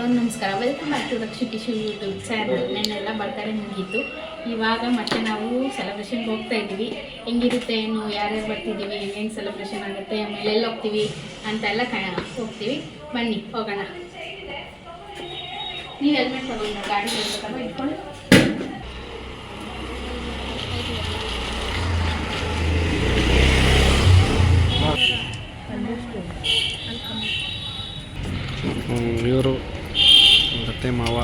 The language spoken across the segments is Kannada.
ಎಲ್ಲರಿಗೂ ನಮಸ್ಕಾರ. ವೆಲ್ಕಮ್ ಬ್ಯಾಕ್ ಟು ರಕ್ಷಿ ಟಿಶ್ಯೂ ಯೂಟ್ಯೂಬ್ ಚಾನಲ್. ನೆನ್ನೆಲ್ಲ ಬರ್ತಾರೆ ಮುಗೀತು. ಇವಾಗ ಮತ್ತೆ ನಾವು ಸೆಲೆಬ್ರೇಷನ್ಗೆ ಹೋಗ್ತಾ ಇದ್ದೀವಿ. ಹೆಂಗಿರುತ್ತೆ, ಏನು ಯಾರ್ಯಾರು ಬರ್ತಿದ್ದೀವಿ, ಹೆಂಗೆ ಸೆಲೆಬ್ರೇಷನ್ ಆಗುತ್ತೆ, ಆಮೇಲೆ ಎಲ್ಲಿ ಹೋಗ್ತೀವಿ ಅಂತೆಲ್ಲ ಹೋಗ್ತೀವಿ. ಬನ್ನಿ ಹೋಗೋಣ. ನೀವು ಹೆಲ್ಮೆಟ್ ತಗೊಂಡು ಗಾಡಿ ಇಟ್ಕೊಂಡು ಇವರು ಅತ್ತೆ ಮಾವ.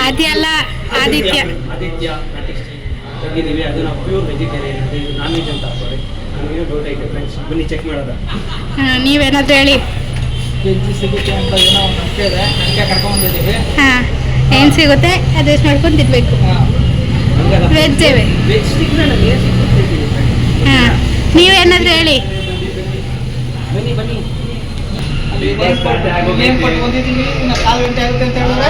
ಆದ್ಯ ಅಲ್ಲ, ಆದಿತ್ಯ ತೆಗಿದ್ದೀವಿ. ಅದು ನಾವು ಪ್ಯೂರ್ ವೆಜಿಟೇರಿಯನ್, ಇದು ನಾನ್ ವೆಜ್ ಅಂತ ಹಾಕೋರಿ. ನನಗೇನು ಡೌಟ್ ಐತೆ ಫ್ರೆಂಡ್ಸ್, ಬನ್ನಿ ಚೆಕ್ ಮಾಡೋದ. ನೀವೇನಾದ್ರು ಹೇಳಿ. ವೆಜ್ ಸಿಗುತ್ತೆ ಅಂತ ಏನೋ ನಂಬಿಕೆ ಇದೆ, ನನಗೆ ಕರ್ಕೊಂಡ್ಬಂದಿದ್ದೀವಿ. ಹಾಂ, ಏನು ಸಿಗುತ್ತೆ ಅದೆಷ್ಟು ಮಾಡ್ಕೊಂಡು ತಿನ್ಬೇಕು. ವೆಜ್ ಇವೆ. ವೆಜ್ ಸಿಕ್ಕರೆ ನನಗೆ ಸಿಕ್ಕಿದೆ. ಹಾಂ, ನೀವೇನಾದರೂ ಹೇಳಿ. ಬನ್ನಿ ಬನ್ನಿ. ನೇಮ್ ಕೊಟ್ಟು ಬಂದಿದ್ದೀವಿ, ಇನ್ನು 1/4 ಗಂಟೆ ಆಗುತ್ತೆ ಅಂತ ಹೇಳಿದ್ರೆ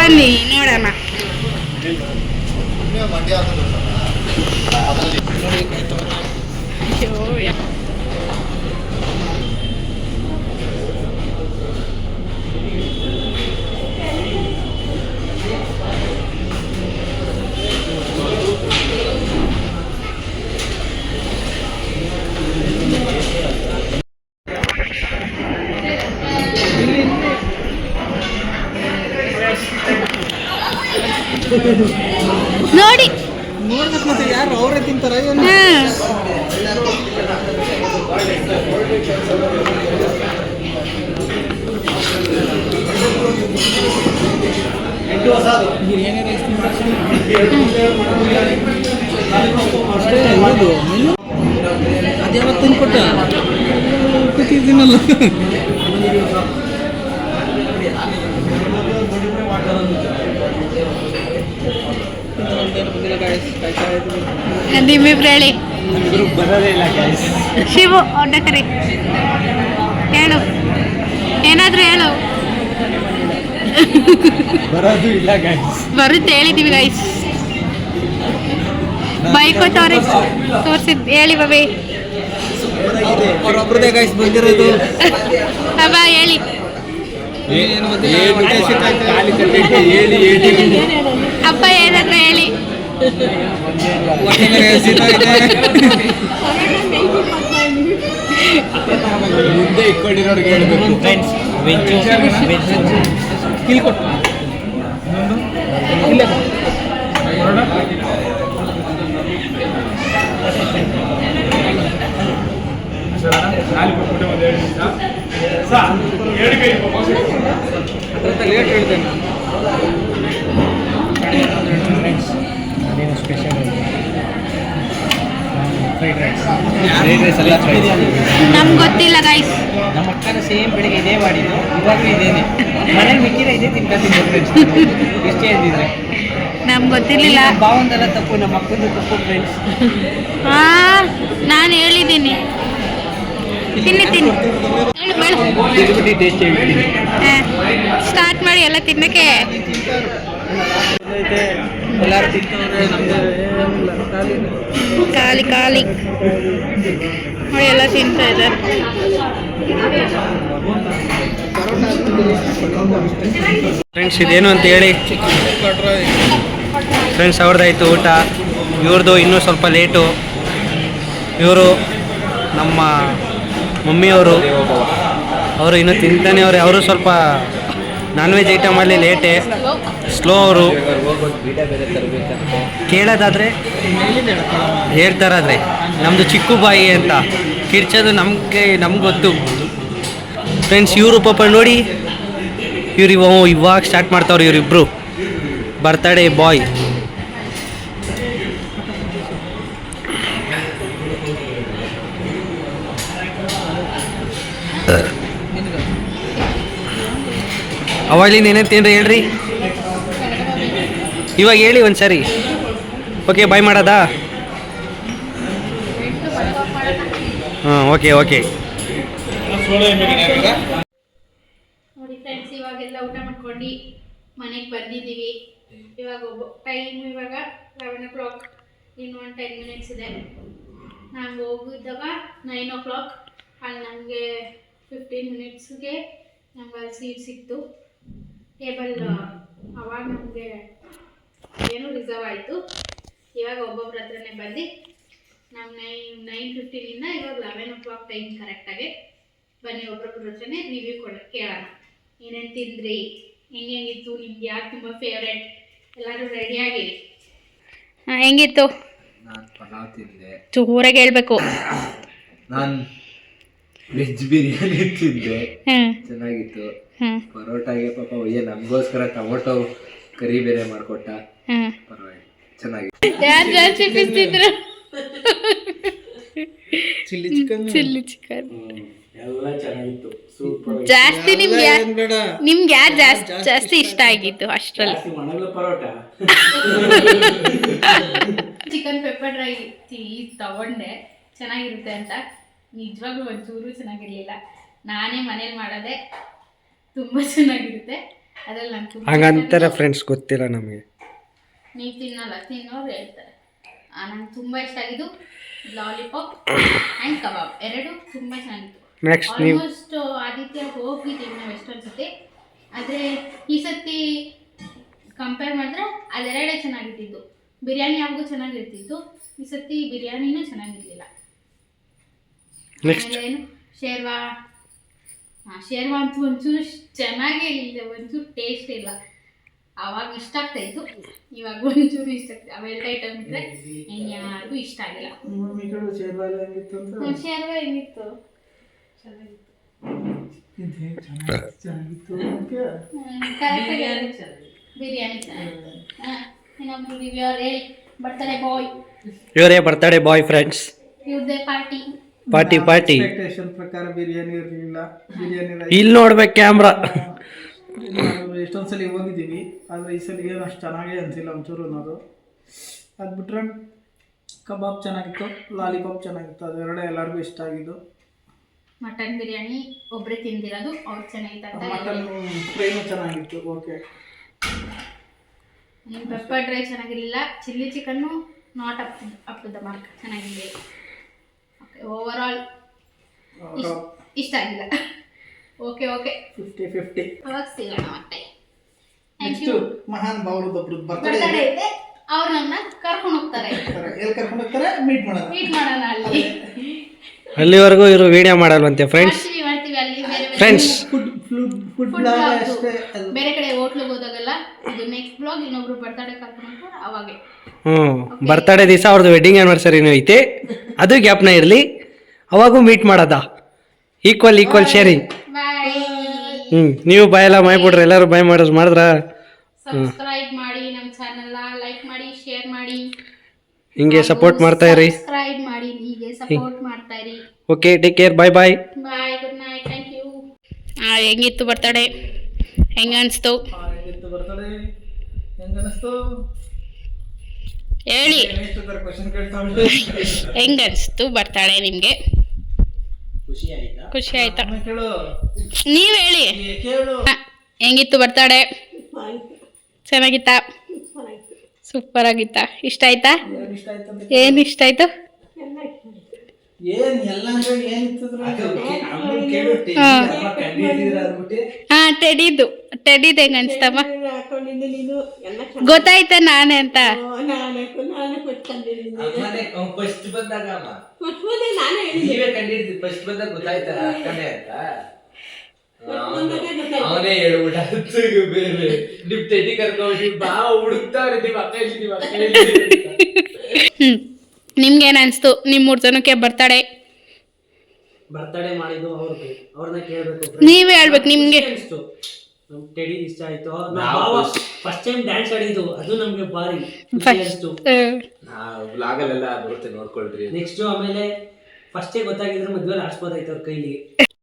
ಬನ್ನಿ ನೋಡೋಣ. ನೋಡಿ. ನೋಡ್ಬೇಕು ಮತ್ತೆ ಯಾರು ಅವರೇ ತಿಂತಾರ ಏನು? ಬಿರಿಯಾನಿ ರೈಸ್ ಅಷ್ಟೇ ಹೌದು. ಅದ್ಯಾವತ್ತು ತಂದ್ಕೊಟ್ಟ ಕೂತಿದ್ದೀನಲ್ಲ. ನಿಮ್ಮಿಬ್ರು ಹೇಳಿ. ಬರೋದೇ ಇಲ್ಲ ಗೈಸ್. ಶಿವು ಒಡ್ಡ ಕರಿ ಹೇಳು, ಏನಾದರೂ ಹೇಳು. ಬರೋದು ಇಲ್ಲ ಗೈಸ್. ಬರುತ್ತೆ ಹೇಳಿದ್ದೀವಿ ಗೈಸ್. ಬೈಕ್ ತೋರಿಸಿದ್ದು ಹೇಳಿ ಬಾಬಿ. ಅವರೊಬ್ಬರದೇ ಗೈಸ್ ಬಂದಿರೋದು. ಅಬ್ಬ ಹೇಳಿ. ಅಪ್ಪ ಏನಾದ್ರು ಹೇಳಿ. ಮುಂದೆ ಇಟ್ಕೊಂಡಿರೋರ್ಗೆ ಹೇಳ್ಬೇಕು ಫ್ರೆಂಡ್ಸ್. ಇಲ್ಲಿ ಕೊಟ್ಟು ಇಲ್ಲ ಲೇಟ್ ಹೇಳ್ತೇನೆ ನಾನು. ಅದೇನು ಸ್ಪೆಷಲ್ ಫ್ರೈಡ್ ರೈಸ್ ಎಲ್ಲ ನಮ್ಗೆ ಗೊತ್ತಿಲ್ಲ ಗೈಸ್. ನಮ್ಮ ಅಕ್ಕನ ಸೇಮ್ ಬೆಳಿಗ್ಗೆ ಇದೇ ಮಾಡಿದ್ದು, ಇವಾಗಲೂ ಇದೇನೆ. ಮನೇಲಿ ಮಿಕ್ಕಿರ ಇದೇ ತಿನ್ಕೊತೀನಿ ಫ್ರೆಂಡ್ಸ್. ಇಷ್ಟೇ ಅಂದಿದ್ರೆ ನಮ್ಗೆ ಗೊತ್ತಿರಲಿಲ್ಲ. ಭಾವಂದೆಲ್ಲ ತಪ್ಪು, ನಮ್ಮ ಅಕ್ಕಂದು ತಪ್ಪು ಫ್ರೆಂಡ್ಸ್. ಹಾಂ, ನಾನು ಹೇಳಿದ್ದೀನಿ. ತಿನ್ನಿ ತಿನ್ನಿ ಹೇಳು ಮೇಡಮ್. ತಿಂದ್ಬಿಟ್ಟು ಟೇಸ್ಟ್ ಹೇಳ್ತೀನಿ. ಸ್ಟಾರ್ಟ್ ಮಾಡಿ ಎಲ್ಲ ತಿನ್ನಕ್ಕೆ. ಎಲ್ಲರೂ ತಿಂತವ್ರೆ, ನಮ್ದು ಏನಿಲ್ಲ, ಖಾಲಿ. ಖಾಲಿ ನೋಡಿ ಎಲ್ಲ ತಿಂತಾ ಇದ್ದಾರೆ. ಫ್ರೆಂಡ್ಸ್ ಇದೇನು ಅಂತ ಹೇಳಿ. ಫ್ರೆಂಡ್ಸ್ ಅವ್ರದ್ದಾಯ್ತು ಊಟ, ಇವ್ರದ್ದು ಇನ್ನೂ ಸ್ವಲ್ಪ ಲೇಟು. ಇವರು ನಮ್ಮ ಮಮ್ಮಿಯವರು, ಅವರು ಇನ್ನೂ ತಿಂತಾನೆ ಅವ್ರೆ. ಅವರು ಸ್ವಲ್ಪ ನಾನ್ ವೆಜ್ ಐಟಮಲ್ಲಿ ಲೇಟೇ, ಸ್ಲೋ ಅವರು. ಕೇಳೋದಾದರೆ ಹೇಳ್ತಾರಾದರೆ ನಮ್ಮದು ಚಿಕ್ಕು ಬಾಯಿ ಅಂತ ಕಿರ್ಚೋದು ನಮಗೆ ಗೊತ್ತು ಫ್ರೆಂಡ್ಸ್. ಇವರು ಪಾಪ ನೋಡಿ, ಇವ್ರು ಇವಾಗ ಸ್ಟಾರ್ಟ್ ಮಾಡ್ತಾವ್ರು ಇವರಿಬ್ಬರು ಬರ್ತಡೇ ಬಾಯ್. ಅವಾಗ್ಲಿಂದ ಏನೇನು ತಿನ್ರಿ ಹೇಳ್ರಿ, ಇವಾಗ ಹೇಳಿ ಒಂದು ಸರಿ. ಓಕೆ ಬಾಯ್ ಮಾಡೋದಾ? ಹಾಂ ಓಕೆ. ನೋಡಿ ಫ್ರೆಂಡ್ಸ್, ಇವಾಗೆಲ್ಲ ಊಟ ಮಾಡ್ಕೊಂಡು ಮನೆಗೆ ಬಂದಿದ್ದೀವಿ. ಇವಾಗ ಟೈಮ್ ಇವಾಗ 11 o'clock, ಇನ್ನು 10 minutes ಇದೆ. ನಾನು ಹೋಗಿದ್ದಾಗ 9 o'clock. ಅಲ್ಲಿ ನಮಗೆ 15 minutesಗೆ ನಮ್ಗೆ ಅಲ್ಲಿ ಸೀಟ್ ಸಿಕ್ತು. ಟೇಬಲ್ ಅವಾಗ ನಮಗೆ ಏನೂ ರಿಸರ್ವ್ ಆಯಿತು. ಇವಾಗ ಒಬ್ಬೊಬ್ರ ಹತ್ರನೇ ಬಂದು ನಮ್ಮ 9:15ಇಂದ ಇವಾಗ 11 o'clock ಟೈಮ್ ಕರೆಕ್ಟಾಗಿ ಬನ್ನಿ ಒಬ್ಬೊಬ್ರ ಹತ್ರನೇ ರಿವ್ಯೂ ಕೇಳೋಣ. ಏನೇನು ತಿಂದ್ರಿ, ಹೆಂಗಿತ್ತು, ನಿಮ್ಗೆ ಯಾರು ತುಂಬ ಫೇವ್ರೆಟ್, ಎಲ್ಲರೂ ರೆಡಿಯಾಗಿರಿ. ಹಾಂ, ಹೆಂಗಿತ್ತು? ನಾನು ಪಲಾವ್ ತಿಂದೆ. ಜೋರಾಗಿ ಹೇಳ್ಬೇಕು. ನಾನು ವೆಜ್ ಬಿರಿಯಾನಿ ತಿಂದೆ, ಚೆನ್ನಾಗಿತ್ತು. ಪರೋಟಾಗೆ ಪಾಪ ಒಯ್ಯ ನಮಗೋಸ್ಕರ ಟೊಮೊಟೊ ಕರಿ ಬೇರೆ ಮಾಡಿಕೊಟ್ಟ, ಪರವಾಗಿಲ್ಲ ಚೆನ್ನಾಗಿತ್ತು. ಯಾರು ಜಾಸ್ತಿ ಪೀಸ್ ತಿಂದ್ರು? Chilli chicken. ಎಲ್ಲ ಚೆನ್ನಾಗಿತ್ತು, ಸೂಪರ್. ಜಾಸ್ತಿ ನಿಮ್ಗೆ ಯಾರು ಜಾಸ್ತಿ ಇಷ್ಟ ಆಗಿತ್ತು ಅಷ್ಟರಲ್ಲಿ? ಮಣಗ್ಲ ಪರೋಟ. ಚಿಕನ್ ಪೆಪ್ಪರ್ ಡ್ರೈ ತಗೊಂಡೆ ಚೆನ್ನಾಗಿರುತ್ತೆ ಅಂತ, ನಿಜವಾಗ್ಲೂ ಒಂಚೂರು ಚೆನ್ನಾಗಿರ್ಲಿಲ್ಲ. ನಾನೇ ಮನೇಲಿ ಮಾಡೋದೆ ತುಂಬ ಚೆನ್ನಾಗಿರುತ್ತೆ. ಅದ್ರಲ್ಲಿ ನಾನು ಹಂಗಂತಾರೆ ಫ್ರೆಂಡ್ಸ್, ಗೊತ್ತಿಲ್ಲ ನಮಗೆ. ನೀವು ತಿನ್ನೋರು ಹೇಳ್ತಾರೆ. ನಂಗೆ ತುಂಬ ಇಷ್ಟ ಆಗಿದ್ದು ಲಾಲಿಪಾಪ್ ಆ್ಯಂಡ್ ಕಬಾಬ್, ಎರಡು ತುಂಬ ಚೆನ್ನಾಗಿತ್ತು. ನೆಕ್ಸ್ಟ್ ನೀವು ಆಲ್ಮೋಸ್ಟ್ ಆದಿತ್ಯ ಹೋಗಿದ್ದೀವಿ ನಾವು ಎಷ್ಟೊಂದು ಸತಿ, ಆದರೆ ಈ ಸತಿ ಕಂಪೇರ್ ಮಾಡಿದ್ರೆ ಅದೆರಡೇ ಚೆನ್ನಾಗಿರ್ತಿತ್ತು. ಬಿರಿಯಾನಿ ಯಾವಾಗೂ ಚೆನ್ನಾಗಿರ್ತಿತ್ತು, ಈ ಸತಿ ಬಿರಿಯಾನಿನೂ ಚೆನ್ನಾಗಿರ್ಲಿಲ್ಲ. ಆಮೇಲೆ ಏನು ಶೇರ್ವಾ ಅಂತೂ ಒಂಚೂರು ಚೆನ್ನಾಗೇ ಇಲ್ಲ, ಒಂಚೂರು ಟೇಸ್ಟ್ ಇಲ್ಲ. ಆವಾಗ ಇಷ್ಟ ಆಗ್ತಾ ಇತ್ತು, ಇವಾಗ ಒಂಚೂರು ಇಷ್ಟ ಆಗ್ತದೆ. ಅವೆರಡು ಐಟಮ್ ಇದ್ರೆ ಯಾರಿಗೂ ಇಷ್ಟ ಆಗಿಲ್ಲ. ಶೇರ್ವಾ ಹೆಂಗಿತ್ತು? ಬಿರಿಯಾನಿ ಚೆನ್ನಾಗಿತ್ತು. ಇನ್ನೊಬ್ರು ರಿವ್ಯೂರ್ ಹೇಳಿ, ಬರ್ತಡೇ ಬಾಯ್, ಇವರೇ ಬರ್ತಡೇ ಬಾಯ್ ಫ್ರೆಂಡ್ಸ್. ಇವ್ರದೇ ಪಾರ್ಟಿ ಎಕ್ಸ್ಪೆಕ್ಟೇಷನ್ ಪ್ರಕಾರ ಬಿರಿಯಾನಿ ಇರಲಿಲ್ಲ. ಬಿರಿಯಾನಿ ಇಲ್ಲಿ ನೋಡ್ಬೇಕು ಕ್ಯಾಮ್ರಾ. ಎಷ್ಟೊಂದ್ಸಲಿ ಹೋಗಿದ್ದೀವಿ, ಆದರೆ ಈ ಸಲ ಏನು ಅಷ್ಟು ಚೆನ್ನಾಗೇ ಅನಿಸಿಲ್ಲ ಒಂಚೂರು ಅನ್ನೋದು. ಅದು ಬಿಟ್ರೆ ಕಬಾಬ್ ಚೆನ್ನಾಗಿತ್ತು, ಲಾಲಿಪಾಪ್ ಚೆನ್ನಾಗಿತ್ತು, ಅದೆರಡೇ ಎಲ್ಲರಿಗೂ ಇಷ್ಟ ಆಗಿದ್ದು. ಮಟನ್ ಬಿರಿಯಾನಿ ಒಬ್ಬರೇ ತಿಂದಿರೋದು, ಅವ್ರು ಚೆನ್ನಾಗಿತ್ತು. ಮಟನ್ ಫ್ರೈನು ಚೆನ್ನಾಗಿತ್ತು. ಓಕೆ. ಪೆಪ್ಪರ್ ಡ್ರೈ ಚೆನ್ನಾಗಿರಲಿಲ್ಲ. ಚಿಲ್ಲಿ ಚಿಕನ್ನು not up to the mark, ಚೆನ್ನಾಗಿದೆ. ಓಕೆ, ಓವರ್ ಆಲ್ ಇಷ್ಟ ಆಗಿಲ್ಲ. ಓಕೆ 50-50. ಅವಾಗ ಸಿಗೋಣ ಮತ್ತೆ. Thank next you. ಮಹಾನ್ ಭಾವರದೊಬ್ರು ಬರ್ತಡೇ ಬರ್ತಡೇ ಇದೆ, ಅವ್ರು ನಮ್ಮನ್ನ ಕರ್ಕೊಂಡು ಹೋಗ್ತಾರೆ. ಎಲ್ಲಿ ಕರ್ಕೊಂಡು ಹೋಗ್ತಾರೆ? ಮೀಟ್ ಮಾಡೋಣ. ಮೀಟ್ ಮಾಡೋಣ ಅಲ್ಲಿ. ಅಲ್ಲಿವರೆಗೂ ಇವರು ವಿಡಿಯೋ ಮಾಡಲ್ವಂತೆ ಫ್ರೆಂಡ್ಸ್. ಮಾಡ್ತೀವಿ ಅಲ್ಲಿ ಬೇರೆ ಬೇರೆ friends food food blog vlog. ಅಷ್ಟೇ ಅದು. ಬೇರೆ ಕಡೆ ಹೋಟ್ಲಿಗೆ ಹೋದಾಗಲ್ಲ, ಇದು ನೆಕ್ಸ್ಟ್ ಬ್ಲಾಗ್. ಇನ್ನೊಬ್ರು ಬರ್ತಡೇ ಕರ್ಕೊಂಡು ಹೋಗ್ತಾರೆ ಅವಾಗೆ. ಬರ್ತಡೇ ದಿವಸ ಅವ್ರದ್ದು ವೆಡ್ಡಿಂಗ್ ಆ್ಯನಿವರ್ಸರಿನೂ ಐತೆ, ಅದು ಗ್ಯಾಪ್ನ ಇರಲಿ, ಅವಾಗೂ ಮೀಟ್ ಮಾಡೋದ. Equal sharing. ಬಾಯ್. ನೀವು ಬಾಯ್ ಎಲ್ಲ ಮಾಡ್ಬಿಡ್ರಿ, ಎಲ್ಲರೂ ಬಾಯ್ ಮಾಡಿದ್ರ ಸಬ್ಸ್ಕ್ರೈಬ್ ಮಾಡಿ, ನಮ್ಮ ಚಾನೆಲ್ ಲೈಕ್ ಮಾಡಿ, ಶೇರ್ ಮಾಡಿ, ಹಿಂಗೆ ಸಪೋರ್ಟ್ ಮಾಡ್ತಾ ಇರಿ. ಸಬ್ಸ್ಕ್ರೈಬ್ ಮಾಡಿ, ಹೀಗೆ ಸಪೋರ್ಟ್ ಮಾಡ್ತಾ ಇರಿ. Okay, take care, bye. Bye, good night, thank you. ಹೆಂಗಿತ್ತು ಬರ್ತಡೇ? ಹೆಂಗ ಅನಿಸ್ತು ಹೆಂಗಿತ್ತು ಬರ್ತಡೇ? ಹೆಂಗ ಅನಿಸ್ತು ಹೇಳಿ. ಎಷ್ಟು ಥರ ಕ್ವಶನ್ ಕೇಳ್ತಾವೆ. ಹೆಂಗ ಅನಿಸ್ತು ಬರ್ತಡೇ ನಿಮಗೆ? ಖುಷಿ ಆಯ್ತಾ? ಕೇಳು, ನೀವು ಹೇಳಿ. ಕೇಳು. ಹೆಂಗಿತ್ತು ಬರ್ತಡೇ? ಚೆನ್ನಾಗಿತ್ತಾ? ಸೂಪರ್ ಆಗಿತ್ತಾ? ಇಷ್ಟ ಆಯ್ತಾ? ಏನ್ ಇಷ್ಟ ಆಯ್ತು ಅಂತ ಏನು ಇಷ್ಟ ಆಯ್ತು? ಏನ್ ಎಲ್ಲ ಅಂದ್ರೆ ಏನಿತ್ತಂದ್ರೆ ಕೇಳು. ಟೆಡಿದು ಹೆಂಗ ಅನ್ಸ್ತಮ್ಮ? ಗೊತ್ತಾಯ್ತಾ ನಾನೇ ಅಂತ? ಫಸ್ಟ್ ಬಂದಾಗ ನೀವೇ ಕಂಡಿಡ್ತೀವಿ. ಫಸ್ಟ್ ಬಂದಾಗ ಗೊತ್ತಾಯ್ತಾ ಅಕ್ಕನೇ ಅಂತ? ಅವನೇ ಹೇಳ್ಬಿಟ್ಟ. ಬೇರೆ ನಿಮ್ ತೆಡಿ ಕರ್ಕೊಂಡು ಬಾ ಹುಡುಕ್ತಾವ್ರೆ, ನೀವ್ ಅಕ್ಕ ನಿಮ್ಗೇನು ಅನಿಸ್ತು ನಿಮ್ಮ 3 ಜನಕ್ಕೆ ಬರ್ತಡೇ ಅವ್ರನ್ನ ಕೇಳಬೇಕು. ನೀವೇ ಹೇಳ್ಬೇಕು. ನಿಮ್ಗೆ ನಮ್ ಟೆಡಿ ಇಷ್ಟ ಆಯ್ತು. ಫಸ್ಟ್ ಟೈಮ್ ಡ್ಯಾನ್ಸ್ ಆಡಿದ್ದು, ಅದು ನಮ್ಗೆ ಭಾರಿ ಖುಷಿ ಅನಿಸ್ತು. ವ್ಲಾಗಲ್ಲೆಲ್ಲ ಬರುತ್ತೆ, ನೋಡ್ಕೊಳ್ರಿ. ನೆಕ್ಸ್ಟ್ ಆಮೇಲೆ ಫಸ್ಟೇ ಗೊತ್ತಾಗಿದ್ರೆ ಮದ್ವೆಲಿ ಆಡ್ಸ್ಬೋದಾಯ್ತು ಅವ್ರ ಕೈಲಿ.